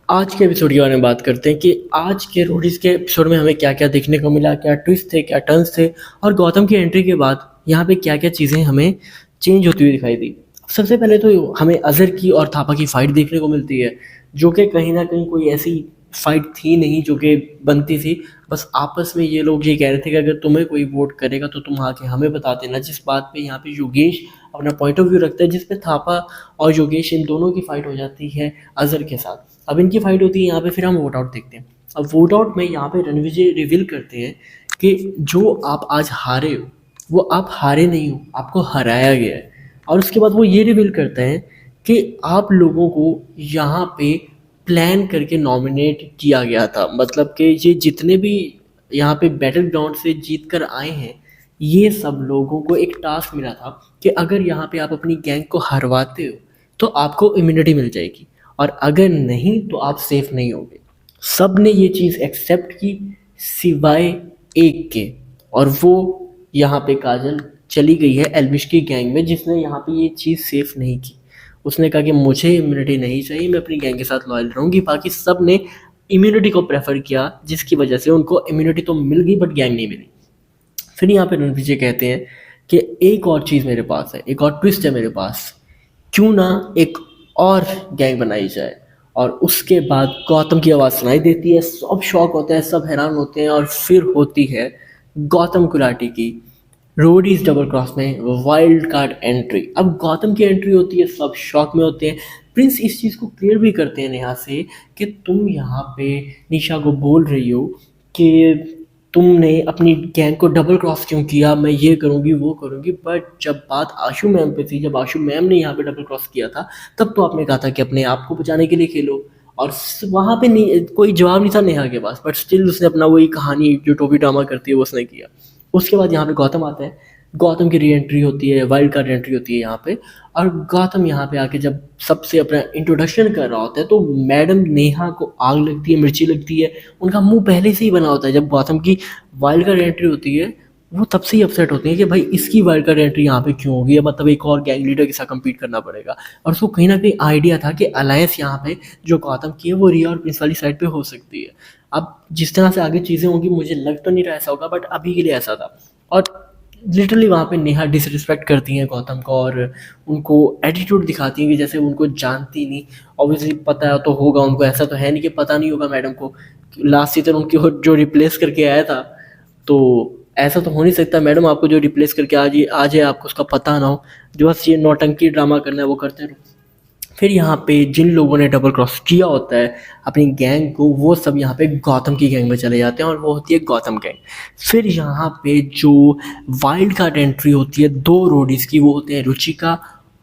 आज के एपिसोड के बारे में बात करते हैं कि आज के रोडीज के एपिसोड में हमें क्या-क्या देखने को मिला, क्या ट्विस्ट थे, क्या टर्न्स थे और गौतम की एंट्री के बाद यहाँ पे क्या-क्या चीज़ें हमें चेंज होती हुई दिखाई दी। सबसे पहले तो हमें अज़र की और थापा की फाइट देखने को मिलती है, जो कि कहीं न कहीं कोई ऐसी फाइट थी नहीं जो कि बनती थी। बस आपस में ये लोग ये कह रहे थे कि अगर तुम्हें कोई वोट करेगा तो तुम आके हमें बता देना, जिस बात पे यहाँ पे योगेश अपना पॉइंट ऑफ व्यू रखता है, जिस पे थापा और योगेश इन दोनों की फाइट हो जाती है अज़र के साथ। अब इनकी फाइट होती है यहाँ पे, फिर हम वोट आउट देखते हैं। अब वोट आउट में यहाँ पे रणविजय रिवील करते हैं कि जो आप आज हारे हो वो आप हारे नहीं हो, आपको हराया गया है। और उसके बाद वो ये रिवील करते हैं कि आप लोगों को यहाँ पे प्लान करके नॉमिनेट किया गया था, मतलब कि ये जितने भी यहाँ पे बैटल ग्राउंड से जीत कर आए हैं, ये सब लोगों को एक टास्क मिला था कि अगर यहाँ पे आप अपनी गैंग को हरवाते हो तो आपको इम्यूनिटी मिल जाएगी और अगर नहीं तो आप सेफ नहीं होगे। सब ने ये चीज़ एक्सेप्ट की सिवाय एक के, और वो यहाँ पे काजल चली गई है एल्विश की गैंग में, जिसने यहाँ पे ये चीज़ सेफ नहीं की। उसने कहा कि मुझे इम्यूनिटी नहीं चाहिए, मैं अपनी गैंग के साथ लॉयल रहूँगी। बाकी सब ने इम्यूनिटी को प्रेफर किया, जिसकी वजह से उनको इम्यूनिटी तो मिल गई बट गैंग नहीं मिली। फिर यहाँ पे रणविजय कहते हैं कि एक और चीज़ मेरे पास है, एक और ट्विस्ट है मेरे पास, क्यों ना एक और गैंग बनाई जाए। और उसके बाद गौतम की आवाज़ सुनाई देती है, सब शॉक होते हैं, सब हैरान होते हैं और फिर होती है गौतम गुलाटी की रोडीज डबल क्रॉस में वाइल्ड कार्ड एंट्री। अब गौतम की एंट्री होती है, सब शॉक में होते हैं। प्रिंस इस चीज़ को क्लियर भी करते हैं नेहा से कि तुम यहाँ पे निशा को बोल रही हो कि तुमने अपनी गैंग को डबल क्रॉस क्यों किया, मैं ये करूँगी वो करूँगी। बट जब बात आशु मैम पे थी, जब आशु मैम ने यहाँ पे डबल क्रॉस किया था, तब तो आपने कहा था कि अपने आप को बचाने के लिए खेलो। और वहाँ पे नहीं, कोई जवाब नहीं था नेहा के पास, बट स्टिल उसने अपना वही कहानी जो टोपी ड्रामा करती है वो उसने किया। उसके बाद यहाँ पे गौतम आता है, गौतम की री एंट्री होती है, वाइल्ड कार्ड एंट्री होती है यहाँ पे। और गौतम यहाँ पे आके जब सबसे अपना इंट्रोडक्शन कर रहा होता है तो मैडम नेहा को आग लगती है, मिर्ची लगती है। उनका मुंह पहले से ही बना होता है, जब गौतम की वाइल्ड कार्ड एंट्री होती है वो तब से ही अपसेट होती है कि भाई इसकी वाइल्ड कार्ड एंट्री यहाँ पे क्यों होगी, मतलब एक और गैंग लीडर के साथ कम्पीट करना पड़ेगा। और उसको कहीं ना कहीं आइडिया था कि अलायंस यहाँ पे जो गौतम की है वो रिया और प्रिंस वाली साइड पे हो सकती है। अब जिस तरह से आगे चीज़ें होंगी मुझे लग तो नहीं रहा ऐसा होगा, बट अभी के लिए ऐसा था। और लिटरली वहाँ पे नेहा डिसरिस्पेक्ट करती हैं गौतम को और उनको एटीट्यूड दिखाती हैं कि जैसे उनको जानती नहीं। ऑब्वियसली पता तो होगा उनको, ऐसा तो है नहीं कि पता नहीं होगा मैडम को। लास्ट सीजन उनकी जो रिप्लेस करके आया था, तो ऐसा तो हो नहीं सकता मैडम आपको जो रिप्लेस करके आ जाए आपको उसका पता ना हो। जो बस ये नौटंकी ड्रामा करना है वो करते रहो। फिर यहाँ पे जिन लोगों ने डबल क्रॉस किया होता है अपनी गैंग को, वो सब यहाँ पे गौतम की गैंग में चले जाते हैं और वो होती है गौतम गैंग। फिर यहाँ पे जो वाइल्ड कार्ड एंट्री होती है दो रोडीज की, वो होते हैं रुचिका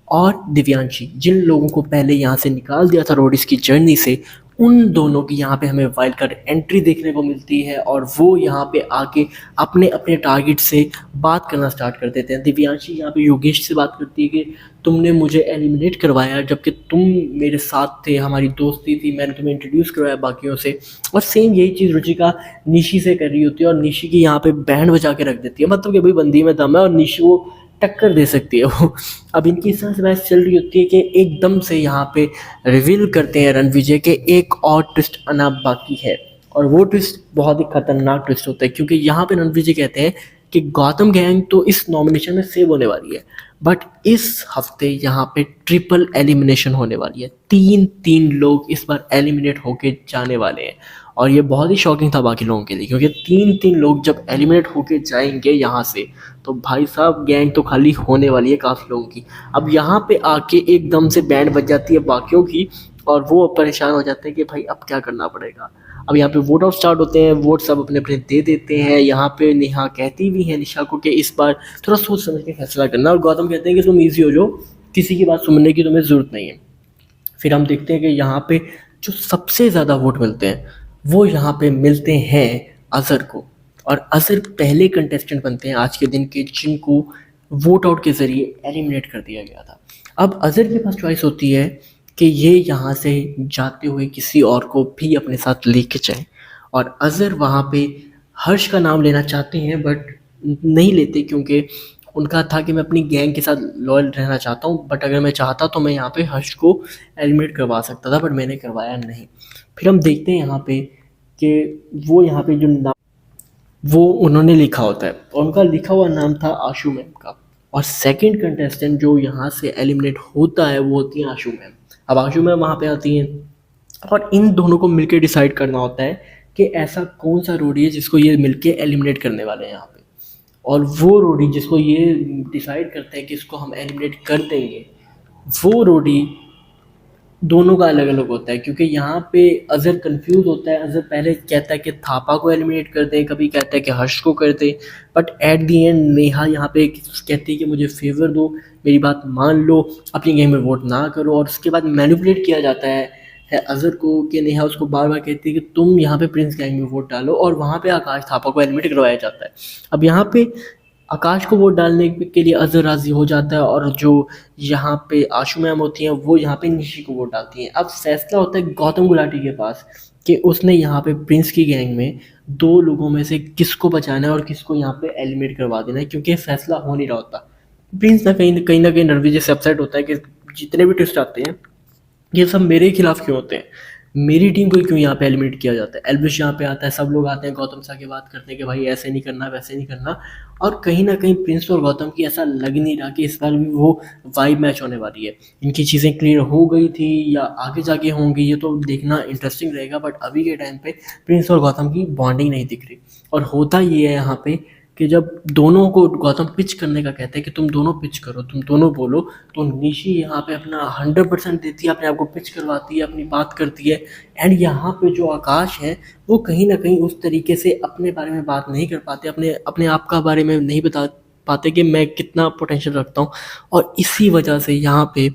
और दिव्यांशी। जिन लोगों को पहले यहाँ से निकाल दिया था रोडीज की जर्नी से, उन दोनों की यहाँ पे हमें वाइल्ड कार्ड एंट्री देखने को मिलती है और वो यहाँ पे आके अपने अपने टारगेट से बात करना स्टार्ट कर देते हैं। दिव्यांशी यहाँ पे योगेश से बात करती है कि तुमने मुझे एलिमिनेट करवाया जबकि तुम मेरे साथ थे, हमारी दोस्ती थी, मैंने तुम्हें इंट्रोड्यूस करवाया बाकियों से। और सेम यही चीज़ रुचिका निशी से कर रही होती है और निशी की यहाँ पे बैंड बजा के रख देती है, मतलब कि भाई बंदी में दम है और निशी वो टक्कर दे सकती है वो। अब इनकी इस तरह से बहस चल रही होती है कि एकदम से यहाँ पे रिवील करते हैं रणविजय के एक और ट्विस्ट आना बाकी है। और वो ट्विस्ट बहुत ही खतरनाक ट्विस्ट होता है, क्योंकि यहाँ पे रणविजय कहते हैं कि गौतम गैंग तो इस नॉमिनेशन में सेव होने वाली है, बट इस हफ्ते यहाँ पे ट्रिपल एलिमिनेशन होने वाली है। तीन लोग इस बार एलिमिनेट होके जाने वाले हैं और ये बहुत ही शॉकिंग था बाकी लोगों के लिए, क्योंकि तीन लोग जब एलिमिनेट होके जाएंगे यहाँ से तो भाई साहब गैंग तो खाली होने वाली है काफ़ी लोगों की। अब यहाँ पे आके एकदम से बैंड बज जाती है बाकियों की और वो परेशान हो जाते हैं कि भाई अब क्या करना पड़ेगा। अब यहाँ पे वोट आउट स्टार्ट होते हैं, वोट सब अपने अपने दे देते हैं। यहाँ पे नेहा कहती भी है निशा को कि इस बार थोड़ा सोच समझ के फैसला करना, और गौतम कहते हैं कि तुम ईजी हो जाओ, किसी की बात सुनने की तुम्हें ज़रूरत नहीं है। फिर हम देखते हैं कि यहाँ पे जो सबसे ज़्यादा वोट मिलते हैं वो यहाँ पे मिलते हैं अज़हर को, और अज़हर पहले कंटेस्टेंट बनते हैं आज के दिन के जिनको वोट आउट के ज़रिए एलिमिनेट कर दिया गया था। अब अज़हर के पास चॉइस होती है कि ये यहाँ से जाते हुए किसी और को भी अपने साथ लेके जाएं, और अज़हर वहाँ पे हर्ष का नाम लेना चाहते हैं बट नहीं लेते, क्योंकि उनका था कि मैं अपनी गैंग के साथ लॉयल रहना चाहता हूँ, बट अगर मैं चाहता तो मैं यहाँ पे हर्ष को एलिमिनेट करवा सकता था, बट मैंने करवाया नहीं। फिर हम देखते हैं यहाँ पे कि वो यहाँ पे जो नाम वो उन्होंने लिखा होता है और उनका लिखा हुआ नाम था आशू मैम का। और सेकंड कंटेस्टेंट जो यहाँ से एलिमिनेट होता है वो होती है आशू मैम। अब आशू मैम वहाँ पे आती हैं और इन दोनों को मिलके डिसाइड करना होता है कि ऐसा कौन सा रोडी है जिसको ये मिलके एलिमिनेट करने वाले हैं यहाँ पे। और वो रोडी जिसको ये डिसाइड करते हैं कि इसको हम एलिमिनेट कर देंगे, वो रोडी दोनों का अलग अलग होता है, क्योंकि यहाँ पे अजहर कंफ्यूज होता है। अजहर पहले कहता है कि थापा को एलिमिनेट कर दें, कभी कहता है कि हर्ष को कर दें, but at the and Neha यहाँ पे कहती है कि मुझे फेवर दो, मेरी बात मान लो, अपनी गेम में वोट ना करो। और उसके बाद मैनिपुलेट किया जाता है अजहर को कि नेहा उसको बार बार कहती है कि तुम यहाँ पे प्रिंस गैंग में वोट डालो, और वहाँ पे आकाश थापा को एलिमिनेट करवाया जाता है। अब यहाँ पे आकाश को वोट डालने के लिए अजहर राजी हो जाता है और जो यहाँ पे आशू मैम होती हैं वो यहाँ पे निशी को वोट डालती हैं। अब फैसला होता है गौतम गुलाटी के पास कि उसने यहाँ पे प्रिंस की गैंग में दो लोगों में से किसको बचाना है और किसको यहाँ पे एलिमिनेट करवा देना है, क्योंकि फैसला हो नहीं रहा होता। प्रिंस ना कहीं नर्वस से अपसेट होता है कि जितने भी ट्विस्ट आते हैं ये सब मेरे खिलाफ क्यों होते हैं, मेरी टीम को क्यों यहाँ पे एलिमिनेट किया जाता है। एल्विश यहाँ पे आता है, सब लोग आते हैं गौतम सा की बात करते हैं कि भाई ऐसे नहीं करना वैसे नहीं करना। और कहीं ना कहीं प्रिंस और गौतम की ऐसा लग नहीं रहा कि इस बार भी वो वाइब मैच होने वाली है। इनकी चीज़ें क्लियर हो गई थी या आगे जाके होंगी ये तो देखना इंटरेस्टिंग रहेगा, बट अभी के टाइम पे प्रिंस और गौतम की बॉन्डिंग नहीं दिख रही। और होता ये है यहाँ पे कि जब दोनों को गौतम पिच करने का कहते हैं कि तुम दोनों पिच करो, तुम दोनों बोलो, तो निशी यहाँ पे अपना 100% देती है, अपने आप को पिच करवाती है, अपनी बात करती है। एंड यहाँ पे जो आकाश है वो कहीं ना कहीं उस तरीके से अपने बारे में बात नहीं कर पाते, अपने अपने आप का बारे में नहीं बता पाते कि मैं कितना पोटेंशियल रखता हूँ। और इसी वजह से यहाँ पे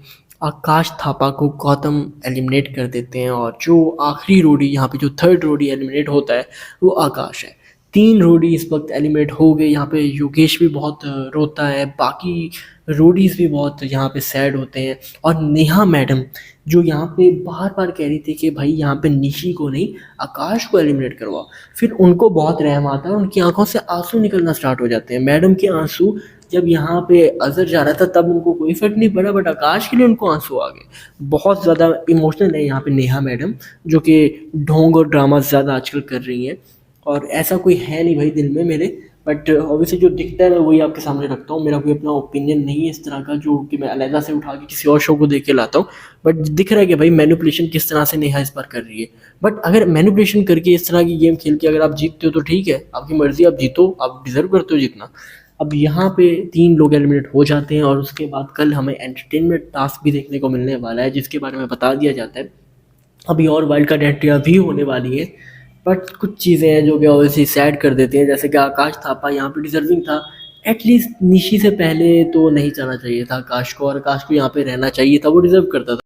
आकाश थापा को गौतम एलिमिनेट कर देते हैं। और जो आखिरी रोडी यहाँ पे जो थर्ड रोडी एलिमिनेट होता है वो आकाश है। 3 रोडी इस वक्त एलिमिनेट हो गए। यहाँ पे योगेश भी बहुत रोता है, बाकी रोडीज़ भी बहुत यहाँ पे सैड होते हैं। और नेहा मैडम जो यहाँ पे बार बार कह रही थी कि भाई यहाँ पे निशी को नहीं आकाश को एलिमिनेट करवाओ, फिर उनको बहुत रहम आता है, उनकी आंखों से आंसू निकलना स्टार्ट हो जाते हैं। मैडम के आंसू जब यहाँ पे अजहर जा रहा था तब उनको कोई फर्क नहीं पड़ा, बट आकाश के लिए उनको आंसू आ गए। बहुत ज़्यादा इमोशनल है यहाँ पे नेहा मैडम, जो कि ढोंग और ड्रामा ज़्यादा आजकल कर रही हैं। और ऐसा कोई है नहीं भाई दिल में मेरे, बट ऑब्वियसली जो दिखता है मैं वही आपके सामने रखता हूँ। मेरा कोई अपना ओपिनियन नहीं है इस तरह का जो कि मैं अलहदा से उठा के किसी और शो को देख के लाता हूँ। बट दिख रहा है कि भाई मैनिपुलेशन किस तरह से नेहा इस बार कर रही है। बट अगर मैनिपुलेशन करके इस तरह की गेम खेल के अगर आप जीतते हो तो ठीक है, आपकी मर्जी, आप जीतो, आप डिजर्व करते हो जीतना। अब यहाँ पे 3 लोग एलिमिनेट हो जाते हैं और उसके बाद कल हमें एंटरटेनमेंट टास्क भी देखने को मिलने वाला है जिसके बारे में बता दिया जाता है। अभी और वाइल्ड कार्ड एंट्रियाँ भी होने वाली है, बट कुछ चीज़ें हैं जो कि ऑब्वियसली सैड कर देती हैं, जैसे कि आकाश थापा यहाँ पे डिजर्विंग था। एटलीस्ट निशी से पहले तो नहीं जाना चाहिए था आकाश को, और आकाश को यहाँ पे रहना चाहिए था, वो डिजर्व करता था।